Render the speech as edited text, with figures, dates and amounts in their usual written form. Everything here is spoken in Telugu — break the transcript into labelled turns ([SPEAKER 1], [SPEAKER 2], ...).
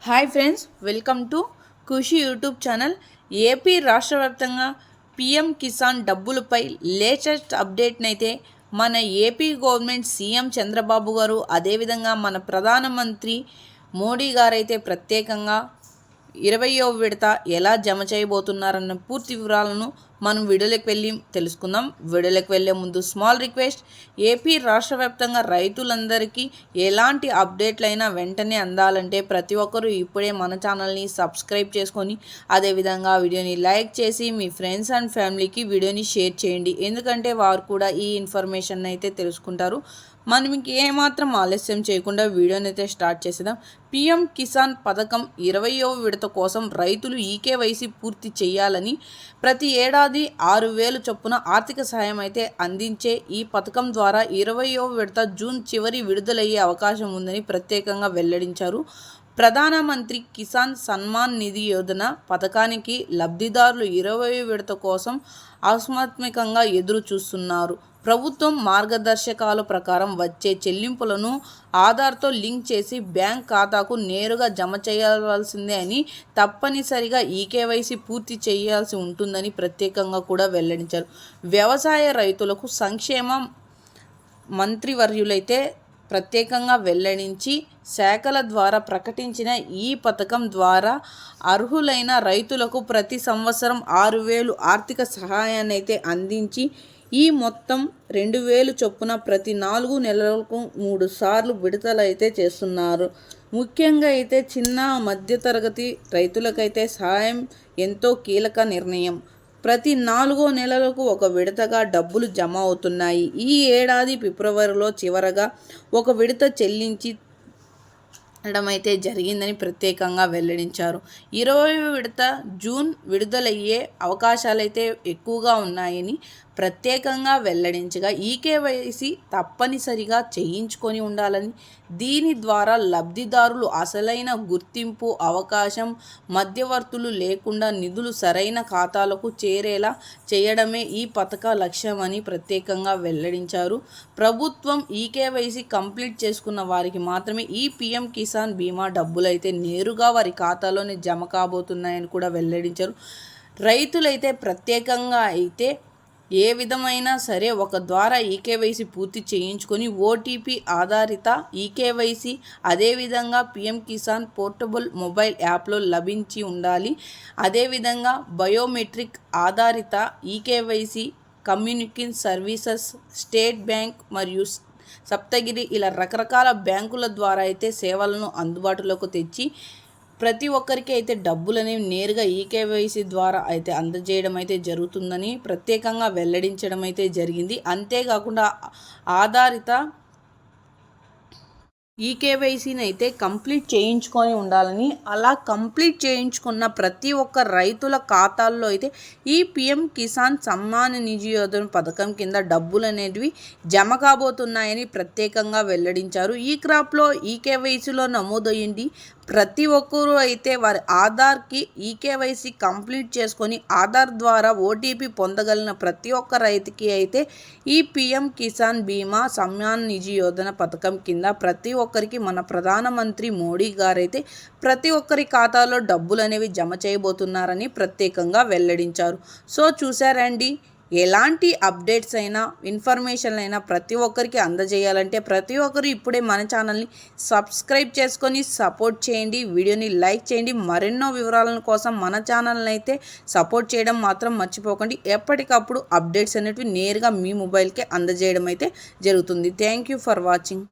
[SPEAKER 1] Hi friends, welcome to Khushi YouTube channel. AP రాష్ట్ర వ్యాప్తంగా పీఎం కిసాన్ డబ్బులపై లేటెస్ట్ అప్డేట్ని అయితే మన ఏపీ గవర్నమెంట్ సీఎం చంద్రబాబు గారు, అదేవిధంగా మన ప్రధానమంత్రి మోడీ గారు అయితే ప్రత్యేకంగా 20వ విడత ఎలా జమ చేయబోతున్నారన్న పూర్తి వివరాలను మనం వీడియోలోకి వెళ్ళి తెలుసుకుందాం. వీడియోలోకి వెళ్ళే ముందు స్మాల్ రిక్వెస్ట్, ఏపీ రాష్ట్ర వ్యాప్తంగా రైతులందరికీ ఎలాంటి అప్డేట్లైనా వెంటనే అందాలంటే ప్రతి ఒక్కరూ ఇప్పుడే మన ఛానల్ని సబ్స్క్రైబ్ చేసుకొని, అదేవిధంగా వీడియోని లైక్ చేసి మీ ఫ్రెండ్స్ అండ్ ఫ్యామిలీకి వీడియోని షేర్ చేయండి. ఎందుకంటే వారు కూడా ఈ ఇన్ఫర్మేషన్ అయితే తెలుసుకుంటారు. మనం ఏమాత్రం ఆలస్యం చేయకుండా వీడియోని అయితే స్టార్ట్ చేసేద్దాం. పీఎం కిసాన్ పథకం 20వ విడత కోసం రైతులు ఈకేవైసీ పూర్తి చేయాలని ప్రతి ఏడాది 6,000 చొప్పున ఆర్థిక సహాయం అయితే అందించే ఈ పథకం ద్వారా 20వ విడత జూన్ చివరి విడుదలయ్యే అవకాశం ఉందని ప్రత్యేకంగా వెల్లడించారు. ప్రధానమంత్రి కిసాన్ సన్మాన్ నిధి యోజన పథకానికి లబ్ధిదారులు 20వ విడత కోసం ఆసక్తికరంగా ఎదురు చూస్తున్నారు. ప్రభుత్వం మార్గదర్శకాల ప్రకారం వచ్చే చెల్లింపులను ఆధార్తో లింక్ చేసి బ్యాంక్ ఖాతాకు నేరుగా జమ చేయవలసిందే అని, తప్పనిసరిగా ఈకేవైసీ పూర్తి చేయాల్సి ఉంటుందని ప్రత్యేకంగా కూడా వెల్లడించారు. వ్యవసాయ రైతులకు సంక్షేమ మంత్రివర్యులైతే ప్రత్యేకంగా వెల్లడించి శాఖల ద్వారా ప్రకటించిన ఈ పథకం ద్వారా అర్హులైన రైతులకు ప్రతి సంవత్సరం 6,000 ఆర్థిక సహాయాన్ని అయితే అందించి ఈ మొత్తం 2,000 చొప్పున ప్రతి 4 నెలలకు 3 సార్లు విడుదలైతే చేస్తున్నారు. ముఖ్యంగా అయితే చిన్న మధ్యతరగతి రైతులకైతే సహాయం ఎంతో కీలక నిర్ణయం. ప్రతి 4 నెలలకు ఒక విడతగా డబ్బులు జమ అవుతున్నాయి. ఈ ఏడాది ఫిబ్రవరిలో చివరగా ఒక విడత చెల్లించి అయితే జరిగిందని ప్రత్యేకంగా వెల్లడించారు. 20వ విడత జూన్ విడుదలయ్యే అవకాశాలైతే ఎక్కువగా ఉన్నాయని ప్రత్యేకంగా వెల్లడించగా, ఈకేవైసీ తప్పనిసరిగా చేయించుకొని ఉండాలని, దీని ద్వారా లబ్ధిదారులు అసలైన గుర్తింపు అవకాశం, మధ్యవర్తులు లేకుండా నిధులు సరైన ఖాతాలకు చేరేలా చేయడమే ఈ పథక లక్ష్యమని ప్రత్యేకంగా వెల్లడించారు. ప్రభుత్వం ఈకేవైసీ కంప్లీట్ చేసుకున్న వారికి మాత్రమే ఈ పీఎం కిసాన్ బీమా డబ్బులైతే నేరుగా వారి ఖాతాలోనే జమ కాబోతున్నాయని కూడా వెల్లడించారు. రైతులైతే ప్రత్యేకంగా అయితే ఏ విధమైనా సరే ఒక ద్వారా ఈకేవైసీ పూర్తి చేయించుకొని ఓటీపీ ఆధారిత ఈకేవైసీ, అదేవిధంగా పీఎం కిసాన్ పోర్టబుల్ మొబైల్ యాప్లో లభించి ఉండాలి. అదేవిధంగా బయోమెట్రిక్ ఆధారిత eKYC communication services, state bank మరియు సప్తగిరి ఇలా రకరకాల బ్యాంకుల ద్వారా అయితే సేవలను అందుబాటులోకి తెచ్చి ప్రతి ఒక్కరికి అయితే డబ్బులు అనేవి నేరుగా ఈకేవైసీ ద్వారా అయితే అందజేయడం అయితే జరుగుతుందని ప్రత్యేకంగా వెల్లడించడం అయితే జరిగింది. అంతేకాకుండా ఆధారిత ఈకేవైసీని అయితే కంప్లీట్ చేయించుకొని ఉండాలని, అలా కంప్లీట్ చేయించుకున్న ప్రతి ఒక్క రైతుల ఖాతాల్లో అయితే ఈ పీఎం కిసాన్ సమ్మాన్ నిధి యోజన పథకం కింద డబ్బులు అనేవి జమ కాబోతున్నాయని ప్రత్యేకంగా వెల్లడించారు. ఈ క్రాప్లో ఈకేవైసీలో నమోదయ్యింది ప్రతి ఒక్కరూ అయితే వారి ఆధార్కి ఈకేవైసీ కంప్లీట్ చేసుకొని ఆధార్ ద్వారా ఓటీపీ పొందగలిగిన ప్రతి ఒక్క రైతుకి అయితే ఈ పీఎం కిసాన్ బీమా సమ్మాన్ నిధి యోజన పథకం కింద ప్రతి ఒక్కరికి మన ప్రధానమంత్రి మోడీ గారైతే ప్రతి ఒక్కరి ఖాతాలో డబ్బులు అనేవి జమ చేయబోతున్నారని ప్రత్యేకంగా వెల్లడించారు. సో చూసారండి, ఎలాంటి అప్డేట్స్ అయినా ఇన్ఫర్మేషన్ అయినా ప్రతి ఒక్కరికి అందజేయాలంటే ప్రతి ఒక్కరు ఇప్పుడే మన ఛానల్ని సబ్స్క్రైబ్ చేసుకొని సపోర్ట్ చేయండి. వీడియోని లైక్ చేయండి. మరెన్నో వివరాల కోసం మన ఛానల్ని అయితే సపోర్ట్ చేయడం మాత్రం మర్చిపోకండి. ఎప్పటికప్పుడు అప్డేట్స్ అనేటివి నేరుగా మీ మొబైల్కే అందజేయడం అయితే జరుగుతుంది. Thank you for watching.